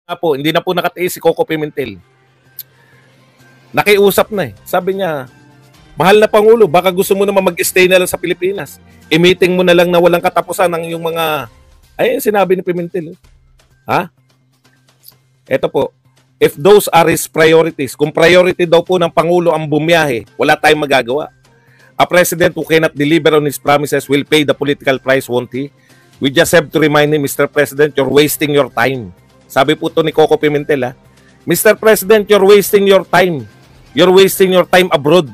hindi na po nakatiis si Coco Pimentel. Nakiusap na eh. Sabi niya, mahal na Pangulo, baka gusto mo naman mag-stay na lang sa Pilipinas. I-meeting mo na lang na walang katapusan ng yung mga... Ayun, sinabi ni Pimentel. Ha? Ito po. If those are his priorities, kung priority daw po ng Pangulo ang bumiyahe, wala tayong magagawa. A president who cannot deliver on his promises will pay the political price, won't he? We just have to remind him, Mr. President, you're wasting your time. Sabi po to ni Coco Pimentel, ha? Mr. President, you're wasting your time. You're wasting your time abroad.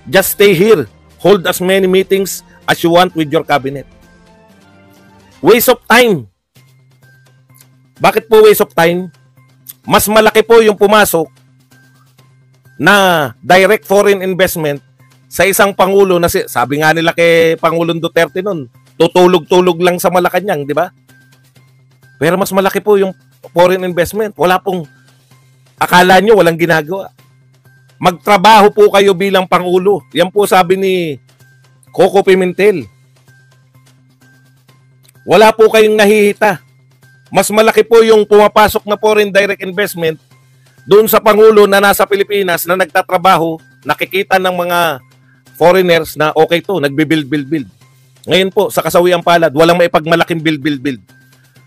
Just stay here. Hold as many meetings as you want with your cabinet. Waste of time. Bakit po waste of time? Mas malaki po yung pumasok na direct foreign investment sa isang Pangulo na sabi nga nila kay Pangulong Duterte nun, tutulog-tulog lang sa Malacanang, di ba? Pero mas malaki po yung foreign investment. Wala pong, akala nyo walang ginagawa. Magtrabaho po kayo bilang Pangulo. Yan po sabi ni Coco Pimentel. Wala po kayong nahihita. Mas malaki po yung pumapasok na foreign direct investment doon sa Pangulo na nasa Pilipinas na nagtatrabaho, nakikita ng mga foreigners na okay to, nagbi-build. Ngayon po, sa kasawiang palad, walang maipagmalaking build.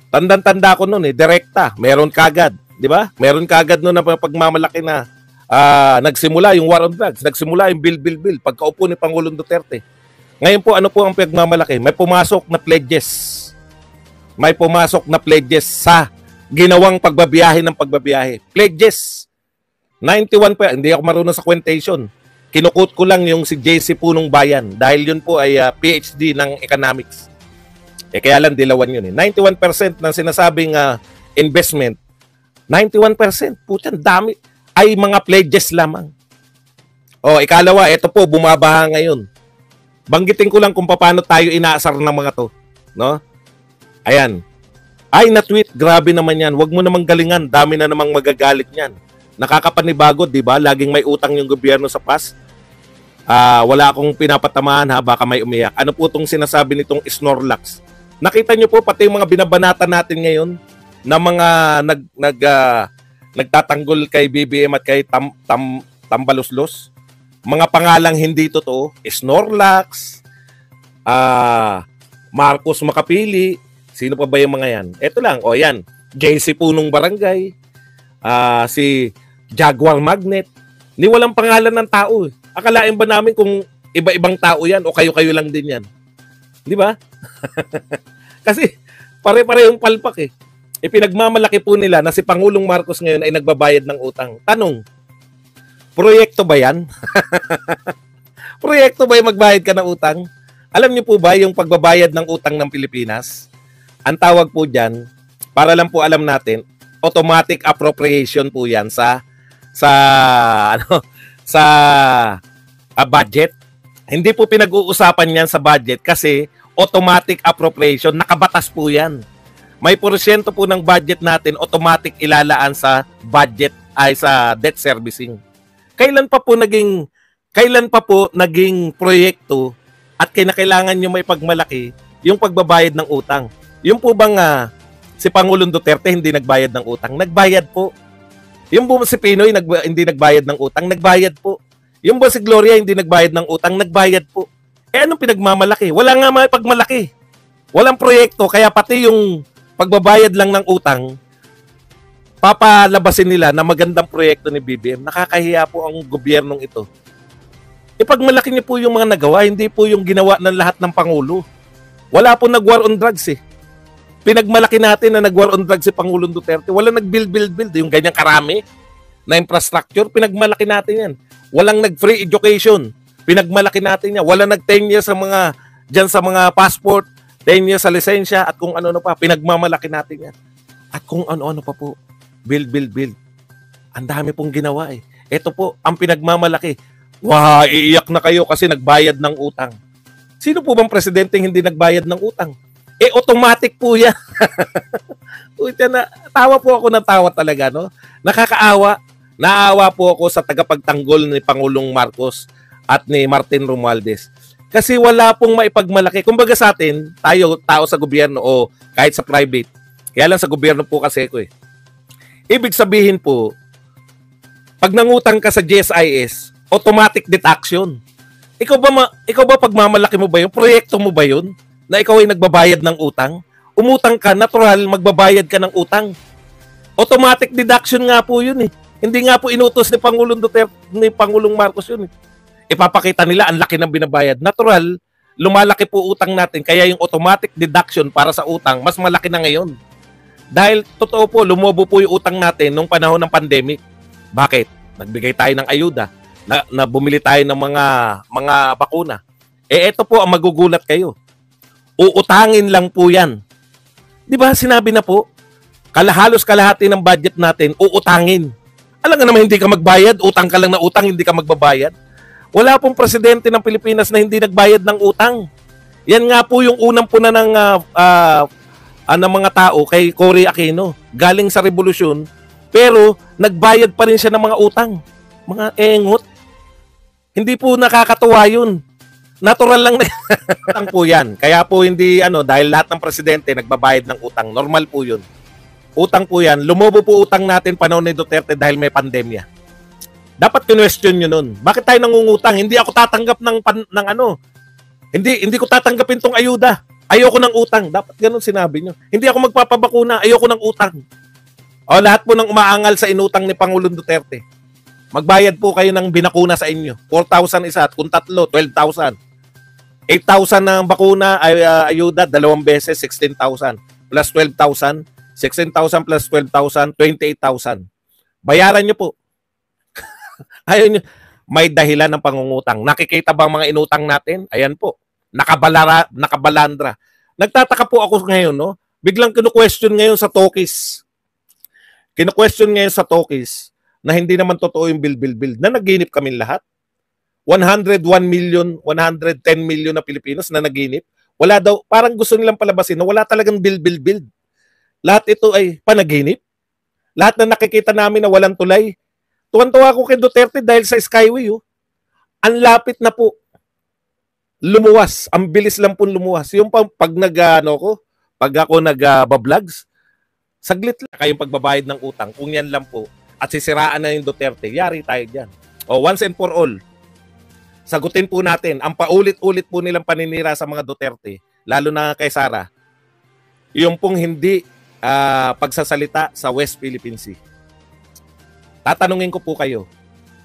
Tandang-tanda ko noon direkta, meron kagad, di ba? Meron kagad noon na pagmamalaki na nagsimula yung war on drugs, nagsimula yung build. Pagkaupo ni Pangulong Duterte. Ngayon po, ano po ang pagmamalaki? May pumasok na pledges. May pumasok na pledges sa ginawang pagbabiyahe ng pagbabiyahe. Pledges. 91 hindi ako marunong sa quotation. Kinukut ko lang yung si JC Punong Bayan dahil yun po ay PhD ng economics. Kaya lang dilawan yun 91% ng sinasabing investment, 91%, putang dami, ay mga pledges lamang. Ikalawa, ito po, bumabaha ngayon. Banggitin ko lang kung paano tayo inaasar ng mga to. No? Ayan. Ay, na-tweet. Grabe naman yan. Huwag mo namang galingan. Dami na namang magagalit yan. Nakakapanibago, di ba? Laging may utang yung gobyerno sa PAS. Wala akong pinapatamaan, ha? Baka may umiyak. Ano po itong sinasabi nitong Snorlax? Nakita nyo po, pati yung mga binabanata natin ngayon na mga nagtatanggol kay BBM at kay Tambaluslos. Mga pangalang hindi totoo. Snorlax, Marcos Makapili, sino pa ba yung mga yan? Ito lang, yan. JC Punong Barangay, si Jaguar Magnet. Ni walang pangalan ng tao. Akalain ba namin kung iba-ibang tao yan o kayo-kayo lang din yan? Di ba? Kasi pare-parehong palpak eh. Ipinagmamalaki po nila na si Pangulong Marcos ngayon ay nagbabayad ng utang. Tanong, proyekto ba yan? Proyekto ba yung magbayad ka ng utang? Alam niyo po ba yung pagbabayad ng utang ng Pilipinas? Ang tawag po dyan, para lang po alam natin, automatic appropriation po yan sa budget. Hindi po pinag-uusapan yan sa budget kasi automatic appropriation, nakabatas po yan. May porsyento po ng budget natin automatic ilalaan sa budget ay sa debt servicing. Kailan pa po naging proyekto at kinakailangan nyo may pagmalaki yung pagbabayad ng utang? Yung po bang si Pangulong Duterte hindi nagbayad ng utang? Nagbayad po. Yung po si Pinoy hindi nagbayad ng utang? Nagbayad po. Yung po si Gloria hindi nagbayad ng utang? Nagbayad po. Anong pinagmamalaki? Wala nga may pagmalaki. Walang proyekto, kaya pati yung pagbabayad lang ng utang, papalabasin nila na magandang proyekto ni BBM. Nakakahiya po ang gobyernong ito. Ipagmalaki niyo po yung mga nagawa, hindi po yung ginawa ng lahat ng Pangulo. Wala po nag-war on drugs eh. Pinagmalaki natin na nag-war on drugs si Pangulong Duterte. Wala nag-build. Yung ganyang karami na infrastructure, pinagmalaki natin yan. Walang nag-free education. Pinagmalaki natin yan. Walang nag-10 years sa mga, dyan sa mga passport, 10 years sa lisensya, at kung ano-ano pa. Pinagmamalaki natin yan. At kung ano-ano pa po. Build. Ang dami pong ginawa eh. Ito po, ang pinagmamalaki. Iiyak na kayo kasi nagbayad ng utang. Sino po bang presidenteng hindi nagbayad ng utang? Automatic po yan. Tawa po ako ng tawa talaga, no? Nakakaawa. Naawa po ako sa tagapagtanggol ni Pangulong Marcos at ni Martin Romualdez. Kasi wala pong maipagmalaki. Kumbaga sa atin, tayo, tao sa gobyerno o kahit sa private. Kaya lang sa gobyerno po kasi ko eh. Ibig sabihin po, pag nangutang ka sa GSIS, automatic deduction. Ikaw ba pagmamalaki mo ba yun? Proyekto mo ba yun? Na ikaw ay nagbabayad ng utang? Umutang ka, natural, magbabayad ka ng utang. Automatic deduction nga po yun eh. Hindi nga po inutos ni Pangulong Duterte, ni Pangulong Marcos yun eh. Ipapakita nila ang laki ng binabayad. Natural, lumalaki po utang natin, kaya yung automatic deduction para sa utang, mas malaki na ngayon. Dahil totoo po, lumobo po yung utang natin nung panahon ng pandemic. Bakit? Nagbigay tayo ng ayuda, na bumili tayo ng mga bakuna. Ito po ang magugulat kayo. Uutangin lang po yan. Di ba sinabi na po, halos kalahati ng budget natin, uutangin. Alam nga naman hindi ka magbayad, utang ka lang na utang, hindi ka magbabayad. Wala pong presidente ng Pilipinas na hindi nagbayad ng utang. Yan nga po yung unang puna ng mga tao kay Cory Aquino. Galing sa revolusyon, pero nagbayad pa rin siya ng mga utang. Mga engot. Hindi po nakakatuwa yun. Natural lang na utang po yan. Kaya po hindi, dahil lahat ng presidente nagbabayad ng utang. Normal po yun. Utang po yan. Lumobo po utang natin panahon ni Duterte dahil may pandemya. Dapat kinwestiyon nyo nun. Bakit tayo nangungutang? Hindi ako tatanggap Hindi ko tatanggapin tong ayuda. Ayoko ng utang. Dapat ganun sinabi nyo. Hindi ako magpapabakuna. Ayoko ng utang. O lahat po ng umaangal sa inutang ni Pangulong Duterte. Magbayad po kayo ng binakuna sa inyo. 4,000 isa at kung tatlo, 12,000. 8,000 ng bakuna ay ayuda, 2 beses, 16,000. Plus 12,000, 16,000 plus 12,000, 28,000. Bayaran nyo po. Ayaw nyo. May dahilan ng pangungutang. Nakikita ba ang mga inutang natin? Ayan po. Nakabalandra. Nagtataka po ako ngayon, no? Biglang kinu-question ngayon sa Tokis. Kinu-question ngayon sa Tokis na hindi naman totoo yung bill. Na naginip kami lahat. 101 million, 110 million na Pilipinos na naginip. Wala daw, parang gusto nilang palabasin na wala talagang bill. Lahat ito ay panaginip. Lahat na nakikita namin na walang tulay. Tuwan-tuwa ako kay Duterte dahil sa Skyway. Ang lapit na po. Lumuwas. Ang bilis lang po lumuwas. Yung pag ako nag-vlogs, saglit lang kayong pagbabayad ng utang. Kung yan lang po, at sisiraan na yung Duterte, yari tayo dyan. O once and for all, sagutin po natin, ang paulit-ulit po nilang paninira sa mga Duterte, lalo na kay Sara, yung pong hindi pagsasalita sa West Philippine Sea. Tatanungin ko po kayo,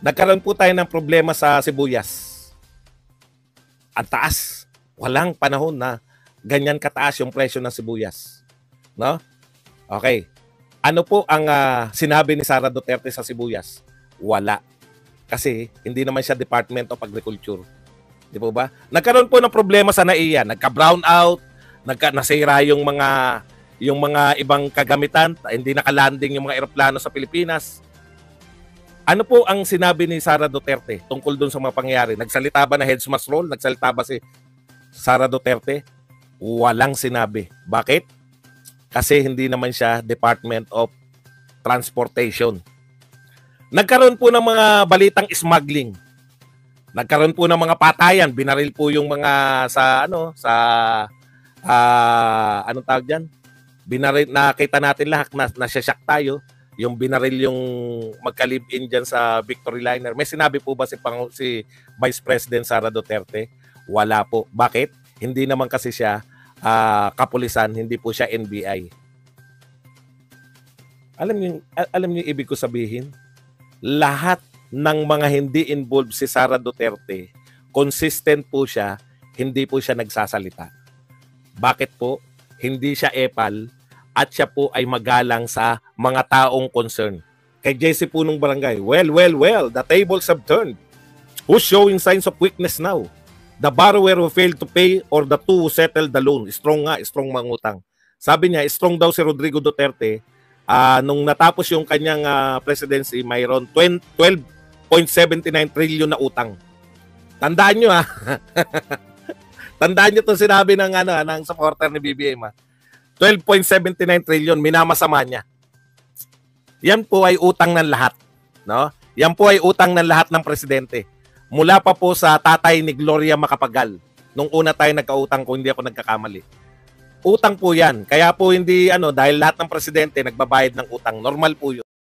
nagkaroon po tayo ng problema sa Sibuyas. Ang taas. Walang panahon na ganyan kataas yung presyo ng sibuyas. No? Okay. Ano po ang sinabi ni Sara Duterte sa sibuyas? Wala. Kasi hindi naman siya Department of Agriculture. Di po ba? Nagkaroon po ng problema sa NAIA. Nagka-brown out, nasira yung mga ibang kagamitan, hindi nakalanding yung mga eroplano sa Pilipinas. Ano po ang sinabi ni Sara Duterte tungkol doon sa mga pangyayari? Nagsalita ba na heads must roll? Nagsalita ba si Sara Duterte? Walang sinabi. Bakit? Kasi hindi naman siya Department of Transportation. Nagkaroon po ng mga balitang smuggling. Nagkaroon po ng mga patayan, binaril po yung mga anong tawag diyan? Binaril, nakita natin lahat na nasya-shock tayo, yung binaril yung magka-live-in diyan sa Victory Liner. May sinabi po ba si Vice President Sara Duterte? Wala po. Bakit? Hindi naman kasi siya kapulisan, hindi po siya NBI. Alam niyo ibig ko sabihin? Lahat ng mga hindi involved si Sara Duterte, consistent po siya, hindi po siya nagsasalita. Bakit po? Hindi siya epal at siya po ay magalang sa mga taong concern. Kay JC Punong Barangay, well, the tables have turned. Who's showing signs of weakness now? The borrower who failed to pay or the two who settled the loan? Strong mangutang. Sabi niya, strong daw si Rodrigo Duterte. Nung natapos yung kanyang presidency, mayroon 12.79 trillion na utang. Tandaan nyo Tandaan nyo itong sinabi ng supporter ni BBM 12.79 trillion, minamasama niya. Yan po ay utang ng lahat. No? Yan po ay utang ng lahat ng presidente. Mula pa po sa tatay ni Gloria Macapagal. Nung una tayo nagkautang, kung hindi ako nagkakamali. Utang po yan. Kaya po hindi, dahil lahat ng presidente nagbabayad ng utang. Normal po yun.